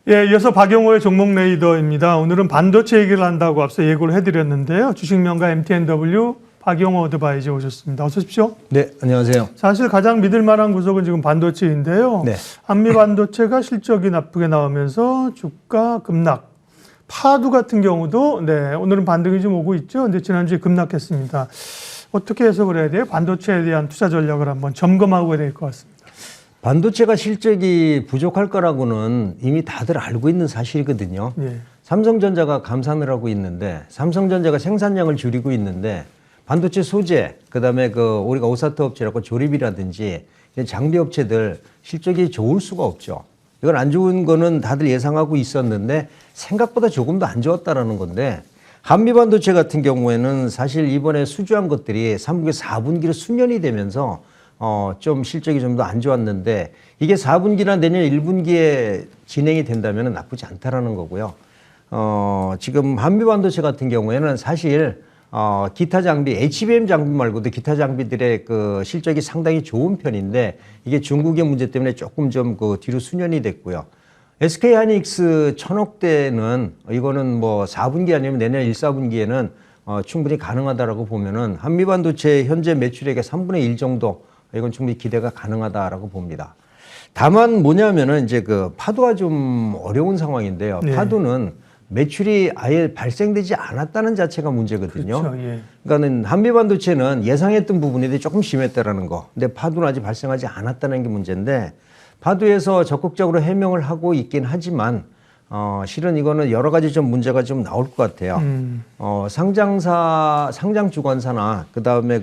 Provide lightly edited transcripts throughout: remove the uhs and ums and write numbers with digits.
예, 이어서 박용호의 종목 레이더입니다. 오늘은 반도체 얘기를 한다고 앞서 예고를 해드렸는데요. 주식명가 MTNW 박용호 어드바이저 오셨습니다. 어서 오십시오. 네, 안녕하세요. 사실 가장 믿을 만한 구석은 지금 반도체인데요. 네. 한미 반도체가 실적이 나쁘게 나오면서 주가 급락. 파두 같은 경우도 오늘은 반등이 좀 오고 있죠. 근데 지난주에 급락했습니다. 어떻게 해석을 해야 돼요? 반도체에 대한 투자 전략을 한번 점검하고 될 것 같습니다. 반도체가 실적이 부족할 거라고는 이미 다들 알고 있는 사실이거든요. 예. 삼성전자가 감산을 하고 있는데, 삼성전자가 생산량을 줄이고 있는데, 반도체 소재, 그다음에 우리가 오사트 업체라고 조립이라든지 장비 업체들 실적이 좋을 수가 없죠. 이건 안 좋은 거는 다들 예상하고 있었는데 생각보다 조금 더 안 좋았다라는 건데, 한미 반도체 같은 경우에는 사실 이번에 수주한 것들이 3분기, 4분기로 수년이 되면서 좀 실적이 좀 더 안 좋았는데, 이게 4분기나 내년 1분기에 진행이 된다면 나쁘지 않다라는 거고요. 지금 한미 반도체 같은 경우에는 사실 기타 장비, HBM 장비 말고도 기타 장비들의 실적이 상당히 좋은 편인데, 이게 중국의 문제 때문에 조금 좀 뒤로 수년이 됐고요. SK 하이닉스 1000억대는 이거는 뭐 4분기 아니면 내년 1, 4분기에는 충분히 가능하다라고 보면은 한미 반도체 현재 매출액의 3분의 1 정도, 이건 충분히 기대가 가능하다라고 봅니다. 다만 뭐냐면은 이제 파도가 좀 어려운 상황인데요. 네. 파도는 매출이 아예 발생되지 않았다는 자체가 문제거든요. 그렇죠. 예. 그러니까는 한미 반도체는 예상했던 부분이 조금 심했다라는 거. 근데 파도는 아직 발생하지 않았다는 게 문제인데, 파도에서 적극적으로 해명을 하고 있긴 하지만 실은 이거는 여러 가지 좀 문제가 좀 나올 것 같아요. 상장 주관사나 그다음에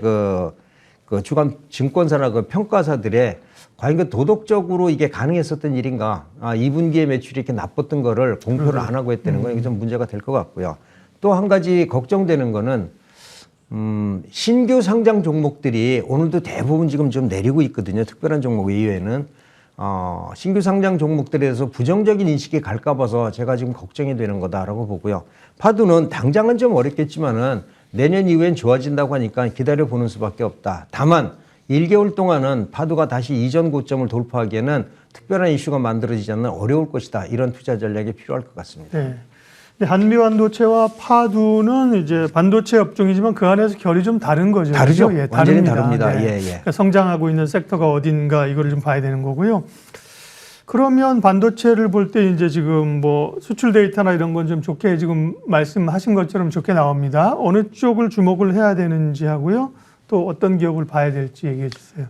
주간 증권사나 평가사들의 과연 도덕적으로 이게 가능했었던 일인가? 2분기에 매출이 이렇게 나빴던 거를 공표를 안 하고 했다는 건 이게 좀 문제가 될 것 같고요. 또 한 가지 걱정되는 거는 신규 상장 종목들이 오늘도 대부분 지금 좀 내리고 있거든요. 특별한 종목 이외에는 신규 상장 종목들에 대해서 부정적인 인식이 갈까 봐서 제가 지금 걱정이 되는 거다라고 보고요. 파도는 당장은 좀 어렵겠지만은 내년 이후엔 좋아진다고 하니까 기다려보는 수밖에 없다. 다만 1개월 동안은 파도가 다시 이전 고점을 돌파하기에는 특별한 이슈가 만들어지지 않는 어려울 것이다. 이런 투자 전략이 필요할 것 같습니다. 네. 한미 반도체와 파두는 이제 반도체 업종이지만 그 안에서 결이 좀 다른 거죠. 다르죠. 예, 완전히 다릅니다. 다릅니다. 네. 예, 예. 그러니까 성장하고 있는 섹터가 어딘가 이거를 좀 봐야 되는 거고요. 그러면 반도체를 볼 때 이제 지금 뭐 수출 데이터나 이런 건 좀 좋게 지금 말씀하신 것처럼 좋게 나옵니다. 어느 쪽을 주목을 해야 되는지 하고요. 또 어떤 기업을 봐야 될지 얘기해 주세요.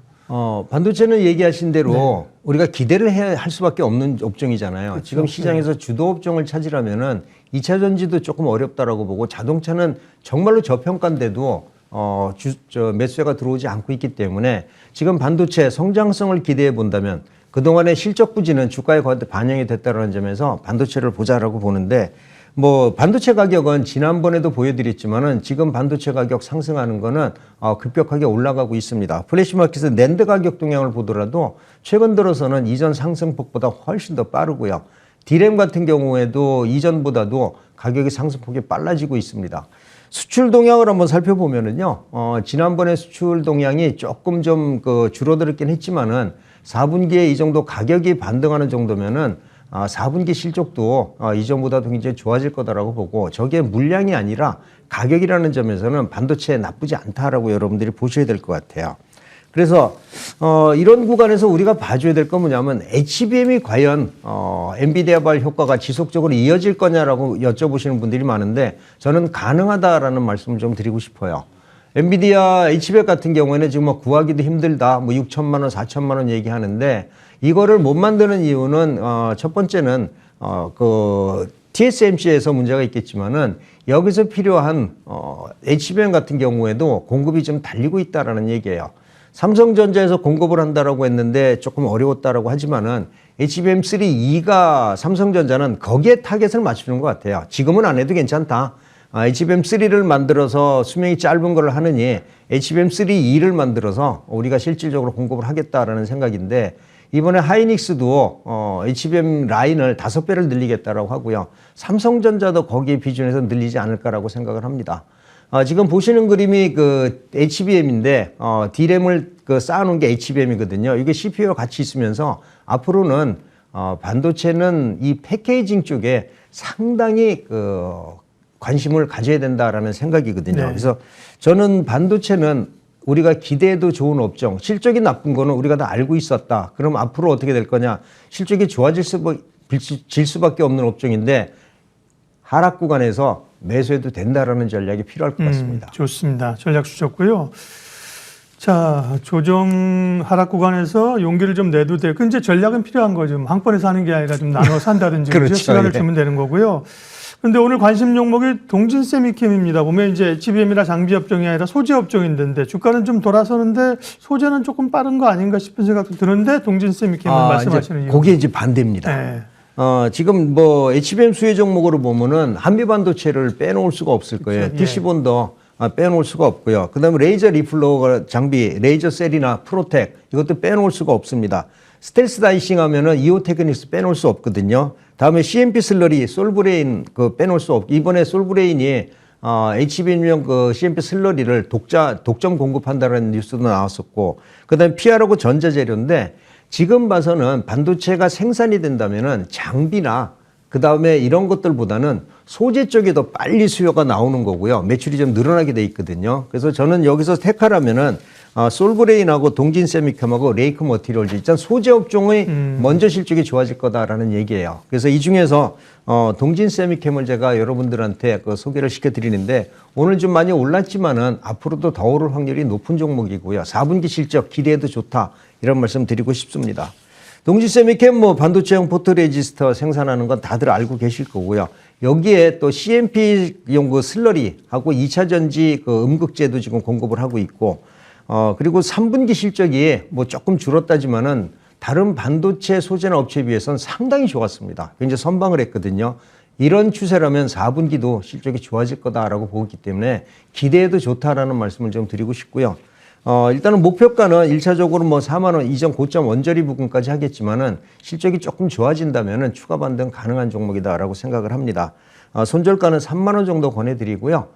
반도체는 얘기하신 대로 우리가 기대를 할 수밖에 없는 업종이잖아요. 그렇죠. 지금 시장에서 주도 업종을 찾으려면은 2차 전지도 조금 어렵다라고 보고, 자동차는 정말로 저평가인데도 매수세가 들어오지 않고 있기 때문에 지금 반도체 성장성을 기대해 본다면 그동안의 실적 부진은 주가에 반영이 됐다는 점에서 반도체를 보자라고 보는데, 뭐 반도체 가격은 지난번에도 보여드렸지만은 지금 반도체 가격 상승하는 거는 급격하게 올라가고 있습니다. 플래시 마켓의 낸드 가격 동향을 보더라도 최근 들어서는 이전 상승폭보다 훨씬 더 빠르고요. 디램 같은 경우에도 이전보다도 가격의 상승폭이 빨라지고 있습니다. 수출 동향을 한번 살펴보면은요, 지난번에 수출 동향이 조금 좀 줄어들었긴 했지만은 4분기에 이 정도 가격이 반등하는 정도면은 4분기 실적도 이전보다도 굉장히 좋아질 거다라고 보고, 저게 물량이 아니라 가격이라는 점에서는 반도체 나쁘지 않다라고 여러분들이 보셔야 될 것 같아요. 그래서 이런 구간에서 우리가 봐줘야 될 건 뭐냐면, HBM이 과연 엔비디아발 효과가 지속적으로 이어질 거냐라고 여쭤보시는 분들이 많은데, 저는 가능하다라는 말씀을 좀 드리고 싶어요. 엔비디아 HBM 같은 경우에는 지금 뭐 구하기도 힘들다, 뭐 6천만 원, 4천만 원 얘기하는데, 이거를 못 만드는 이유는 첫 번째는 TSMC에서 문제가 있겠지만은, 여기서 필요한 HBM 같은 경우에도 공급이 좀 달리고 있다라는 얘기예요. 삼성전자에서 공급을 한다라고 했는데 조금 어려웠다라고 하지만은 HBM3E가 삼성전자는 거기에 타겟을 맞추는 것 같아요. 지금은 안 해도 괜찮다. HBM3를 만들어서 수명이 짧은 걸 하느니 HBM3E를 만들어서 우리가 실질적으로 공급을 하겠다라는 생각인데, 이번에 하이닉스도 HBM 라인을 5배를 늘리겠다라고 하고요. 삼성전자도 거기에 비준해서 늘리지 않을까라고 생각을 합니다. 지금 보시는 그림이 HBM인데, D램을 쌓아놓은 게 HBM이거든요. 이게 CPU와 같이 있으면서 앞으로는 반도체는 이 패키징 쪽에 상당히 관심을 가져야 된다라는 생각이거든요. 네. 그래서 저는 반도체는 우리가 기대해도 좋은 업종, 실적이 나쁜 거는 우리가 다 알고 있었다. 그럼 앞으로 어떻게 될 거냐? 실적이 좋아질 수밖에 없는 업종인데 하락 구간에서 매수해도 된다라는 전략이 필요할 것 같습니다. 좋습니다. 전략 주셨고요. 자, 조정 하락 구간에서 용기를 좀 내도 돼요. 그 이제 전략은 필요한 거죠. 한 번에 사는 게 아니라 좀 나눠 산다든지 그렇죠. 시간을 예. 주면 되는 거고요. 근데 오늘 관심 종목이 동진 세미캠입니다. 보면 이제 HBM이나 장비 업종이 아니라 소재 업종인데 주가는 좀 돌아서는데 소재는 조금 빠른 거 아닌가 싶은 생각도 드는데 동진 세미캠을 말씀하시는 이유. 그게 이제 반대입니다. 네. 지금 HBM 수혜 종목으로 보면은 한미 반도체를 빼놓을 수가 없을 거예요. 그렇죠. TC본도 빼놓을 수가 없고요. 그다음에 레이저 리플러 장비, 레이저 셀이나 프로텍 이것도 빼놓을 수가 없습니다. 스텔스 다이싱 하면은 이오테크닉스 빼놓을 수 없거든요. 다음에 CMP 슬러리, 솔브레인 빼놓을 수 없고 이번에 솔브레인이 HBM용 CMP 슬러리를 독점 공급한다는 뉴스도 나왔었고 그다음에 PR하고 전자재료인데 지금 봐서는 반도체가 생산이 된다면은 장비나 그 다음에 이런 것들보다는 소재 쪽에 더 빨리 수요가 나오는 거고요. 매출이 좀 늘어나게 돼 있거든요. 그래서 저는 여기서 택하라면은 솔브레인하고 동진 세미캠하고 레이크 머티리얼즈 일단 소재 업종의 먼저 실적이 좋아질 거다라는 얘기예요. 그래서 이 중에서 동진 세미캠을 제가 여러분들한테 소개를 시켜드리는데 오늘 좀 많이 올랐지만은 앞으로도 더 오를 확률이 높은 종목이고요. 4분기 실적 기대해도 좋다 이런 말씀 드리고 싶습니다. 동진 세미캠 반도체용 포토레지스터 생산하는 건 다들 알고 계실 거고요. 여기에 또 CMP용 슬러리하고 2차 전지 음극재도 지금 공급을 하고 있고 그리고 3분기 실적이 조금 줄었다지만은 다른 반도체 소재나 업체에 비해서는 상당히 좋았습니다. 굉장히 선방을 했거든요. 이런 추세라면 4분기도 실적이 좋아질 거다라고 보고 있기 때문에 기대해도 좋다라는 말씀을 좀 드리고 싶고요. 일단은 목표가는 1차적으로 4만 원 이전 고점 원저리 부근까지 하겠지만은 실적이 조금 좋아진다면은 추가 반등 가능한 종목이다라고 생각을 합니다. 손절가는 3만 원 정도 권해드리고요.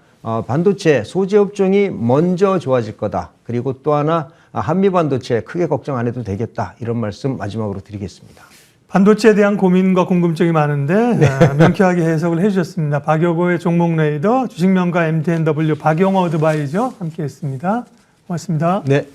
반도체 소재 업종이 먼저 좋아질 거다. 그리고 또 하나 한미 반도체 크게 걱정 안 해도 되겠다. 이런 말씀 마지막으로 드리겠습니다. 반도체에 대한 고민과 궁금증이 많은데 명쾌하게 해석을 해주셨습니다. 박여고의 종목 레이더 주식명가 MTNW 박용호 어드바이저 함께했습니다. 고맙습니다. 네.